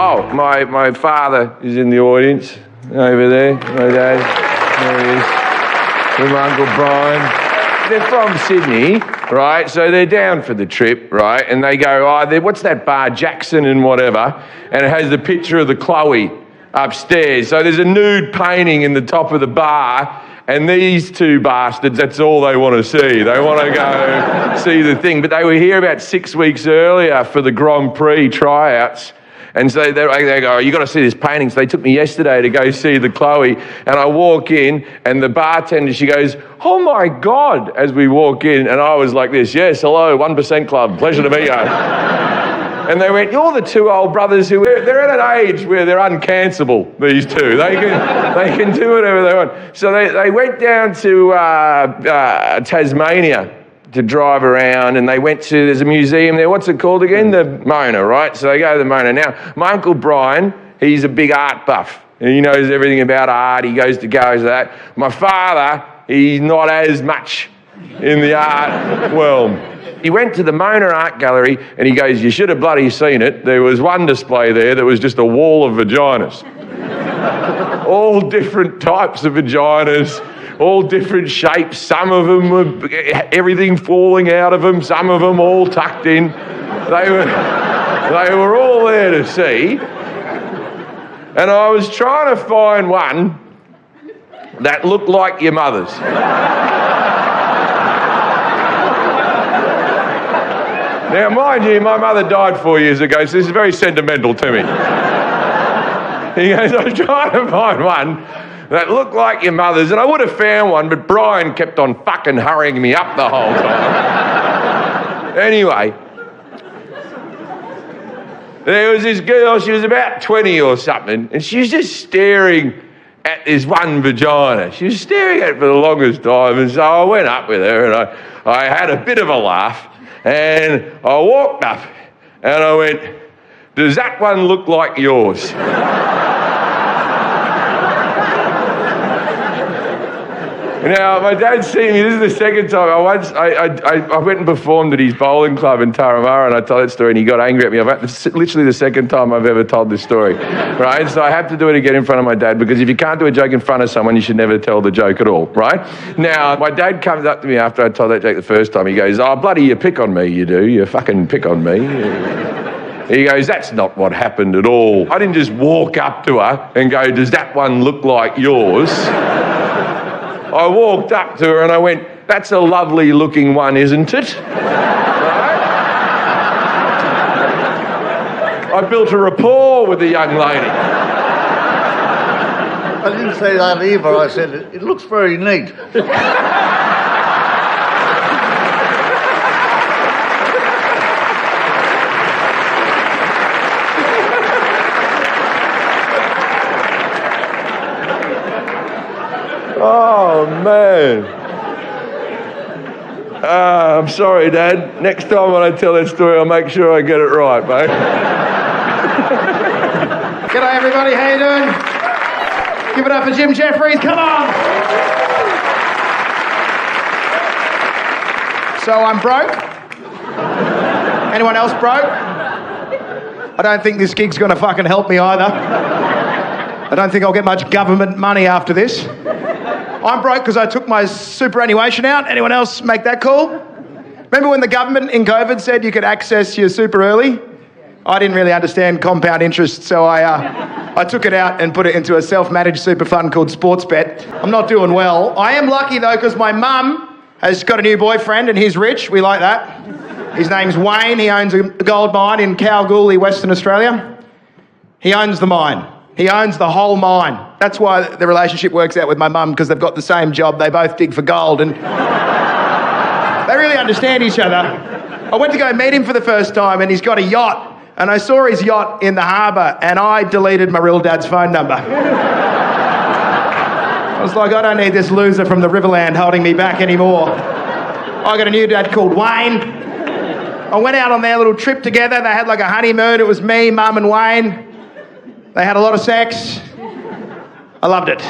Oh, my father is in the audience over there. My dad, there he is. With my Uncle Brian. They're from Sydney, right? So they're down for the trip, right? And they go, what's that bar, Jackson and whatever? And it has the picture of the Chloe upstairs. So there's a nude painting in the top of the bar. And these two bastards, that's all they want to see. They want to go see the thing. But they were here about 6 weeks earlier for the Grand Prix tryouts. And so they go, you got to see this painting. So they took me yesterday to go see the Chloe. And I walk in, and the bartender, she goes, oh my God, as we walk in. And I was like this, yes, hello, 1% Club, pleasure to meet you. And they went, you're the two old brothers who, they're at an age where they're uncancelable, these two. They can do whatever they want. So they went down to Tasmania to drive around, and they went to, there's a museum there, what's it called again? The Mona, right? So they go to the Mona. Now, my Uncle Brian, he's a big art buff, and he knows everything about art. He goes to that. My father, he's not as much in the art world. He went to the Mona Art Gallery and he goes, you should have bloody seen it. There was one display there that was just a wall of vaginas. All different types of vaginas, all different shapes. Some of them were everything falling out of them, some of them all tucked in. They were all there to see. And I was trying to find one that looked like your mother's. Now, mind you, my mother died 4 years ago, so this is very sentimental to me. He goes, I was trying to find one that looked like your mother's, and I would have found one, but Brian kept on fucking hurrying me up the whole time. Anyway, there was this girl, she was about 20 or something, and she was just staring at this one vagina. She was staring at it for the longest time, and so I went up with her, and I had a bit of a laugh. And I walked up and I went, does that one look like yours? Now, my dad's seen me, this is the second time. I went and performed at his bowling club in Turramurra, and I told that story and he got angry at me. It's literally the second time I've ever told this story, right? So I have to do it again in front of my dad, because if you can't do a joke in front of someone, you should never tell the joke at all, right? Now, my dad comes up to me after I told that joke the first time. He goes, oh, bloody, you pick on me, you do. You fucking pick on me. He goes, that's not what happened at all. I didn't just walk up to her and go, does that one look like yours? I walked up to her and I went, that's a lovely looking one, isn't it? Right? I built a rapport with the young lady. I didn't say that either. I said, it looks very neat. Oh, man. I'm sorry, Dad. Next time when I tell that story, I'll make sure I get it right, mate. G'day, everybody. How you doing? Give it up for Jim Jefferies. Come on. So I'm broke. Anyone else broke? I don't think this gig's going to fucking help me either. I don't think I'll get much government money after this. I'm broke because I took my superannuation out. Anyone else make that call? Remember when the government in COVID said you could access your super early? I didn't really understand compound interest, so I took it out and put it into a self-managed super fund called Sportsbet. I'm not doing well. I am lucky though, because my mum has got a new boyfriend and he's rich. We like that. His name's Wayne. He owns a gold mine in Kalgoorlie, Western Australia. He owns the mine. He owns the whole mine. That's why the relationship works out with my mum, because they've got the same job. They both dig for gold and they really understand each other. I went to go meet him for the first time and he's got a yacht, and I saw his yacht in the harbour and I deleted my real dad's phone number. I was like, I don't need this loser from the Riverland holding me back anymore. I got a new dad called Wayne. I went out on their little trip together. They had like a honeymoon. It was me, Mum and Wayne. They had a lot of sex. I loved it.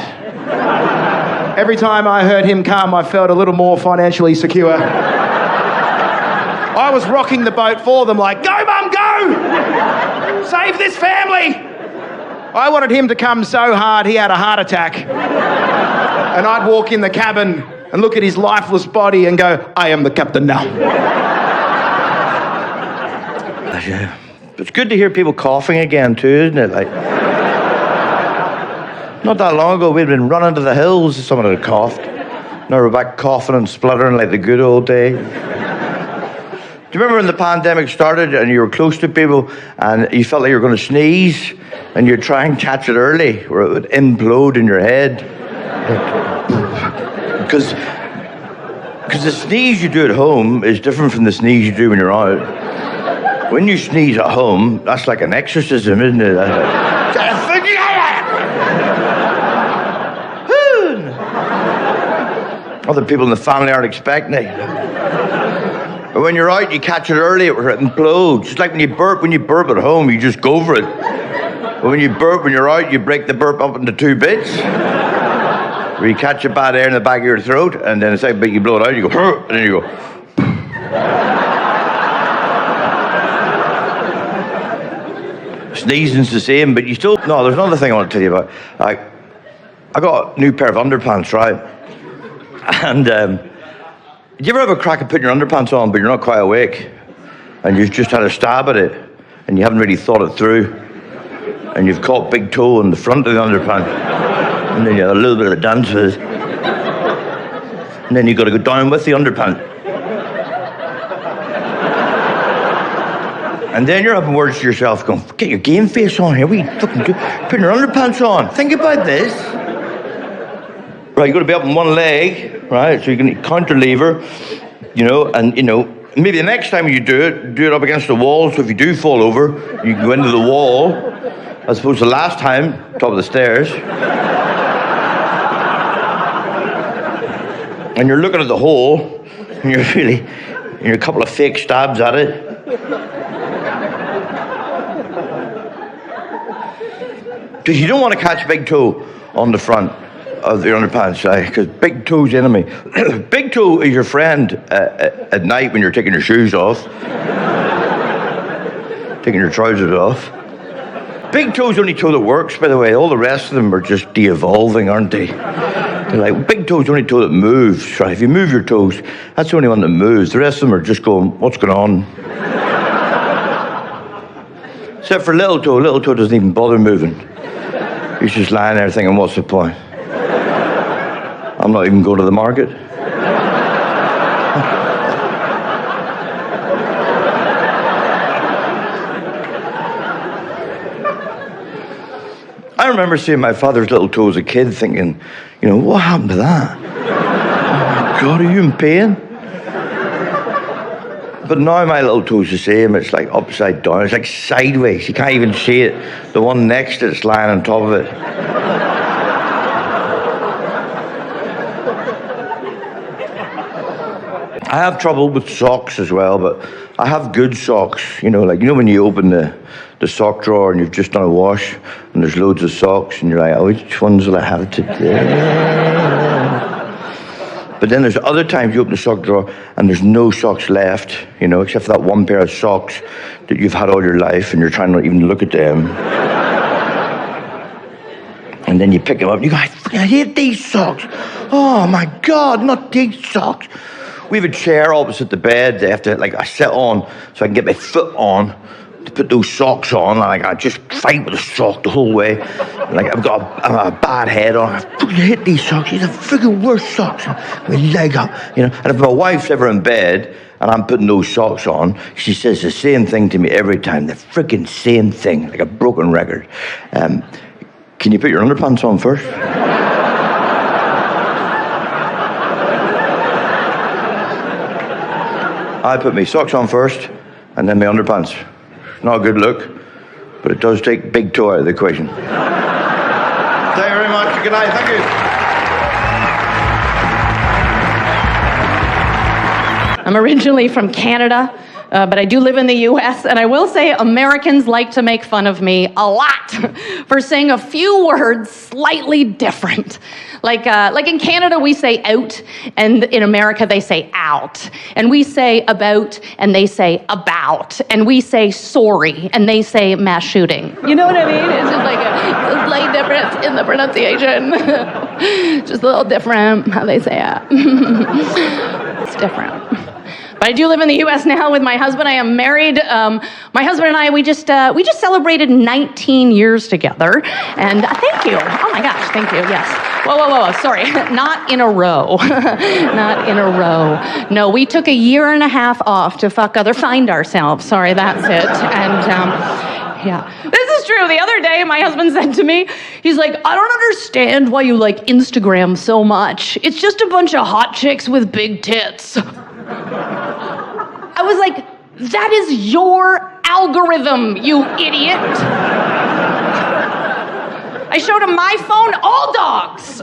Every time I heard him come, I felt a little more financially secure. I was rocking the boat for them like, go, Mum, go! Save this family! I wanted him to come so hard he had a heart attack. And I'd walk in the cabin and look at his lifeless body and go, I am the captain now. Yeah. It's good to hear people coughing again too, isn't it? Like, not that long ago we'd been running to the hills if someone had coughed. Now we're back coughing and spluttering like the good old days. Do you remember when the pandemic started and you were close to people and you felt like you were going to sneeze and you'd try and catch it early or it would implode in your head? Because the sneeze you do at home is different from the sneeze you do when you're out. When you sneeze at home, that's like an exorcism, isn't it? Other people in the family aren't expecting it. But when you're out, you catch it early, it implodes. Just like when you burp at home, you just go for it. But when you burp when you're out, you break the burp up into 2 bits. Where you catch a bad air in the back of your throat, and then the second bit you blow it out, you go, and then you go. Sneezing's the same, but you still... No, there's another thing I want to tell you about. I got a new pair of underpants, right? And do you ever have a crack at putting your underpants on, but you're not quite awake? And you've just had a stab at it, and you haven't really thought it through. And you've caught big toe in the front of the underpants. And then you have a little bit of a dance with it. And then you've got to go down with the underpants. And then you're having words to yourself going, get your game face on here. What are you fucking doing? Putting your underpants on. Think about this. Right, you've got to be up on one leg, right? So you can counter lever, and, maybe the next time you do it up against the wall. So if you do fall over, you can go into the wall, as opposed to last time, top of the stairs. And you're looking at the hole, and you're a couple of fake stabs at it. Because you don't want to catch big toe on the front of your underpants, because big toe's enemy. Big toe is your friend at night when you're taking your shoes off, taking your trousers off. Big toe's the only toe that works, by the way. All the rest of them are just de-evolving, aren't they? They're like, big toe's the only toe that moves, right? If you move your toes, that's the only one that moves. The rest of them are just going, what's going on? Except for little toe. Little toe doesn't even bother moving. He's just lying there thinking, what's the point? I'm not even going to the market. I remember seeing my father's little toe as a kid thinking, what happened to that? Oh my God, are you in pain? But now my little toe's the same. It's like upside down. It's like sideways. You can't even see it. The one next to it's lying on top of it. I have trouble with socks as well, but I have good socks. When you open the sock drawer and you've just done a wash and there's loads of socks and you're like, which ones will I have today? But then there's other times you open the sock drawer and there's no socks left, except for that one pair of socks that you've had all your life and you're trying not even to look at them. And then you pick them up and you go, I hate these socks. Oh my God, not these socks. We have a chair opposite the bed. They have to, I sit on so I can get my foot on to put those socks on. And I just fight with the sock the whole way. I've got a bad head on. I fucking hate these socks. These are the freaking worst socks. My leg up, And if my wife's ever in bed and I'm putting those socks on, she says the same thing to me every time. The freaking same thing, like a broken record. Can you put your underpants on first? I put my socks on first, and then my underpants. Not a good look, but it does take big toe out of the equation. Thank you very much. Good night. Thank you. I'm originally from Canada, but I do live in the US, and I will say Americans like to make fun of me a lot for saying a few words slightly different. Like in Canada, we say out, and in America, they say out. And we say about, and they say about. And we say sorry, and they say mass shooting. You know what I mean? It's just like a slight difference in the pronunciation. Just a little different how they say it. It's different. But I do live in the U.S. now with my husband. I am married. My husband and I, we just celebrated 19 years together. And thank you. Oh my gosh, thank you. Yes. Whoa. Sorry, not in a row. Not in a row. No, we took a year and a half off to find ourselves. Sorry, that's it. And yeah, this is true. The other day, my husband said to me, he's like, I don't understand why you like Instagram so much. It's just a bunch of hot chicks with big tits. I was like, that is your algorithm, you idiot. I showed him my phone, all dogs.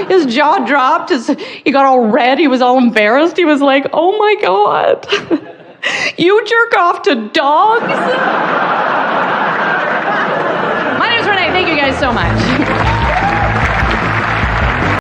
His jaw dropped, he got all red, he was all embarrassed. He was like, oh my God, you jerk off to dogs? My name's Renee, thank you guys so much.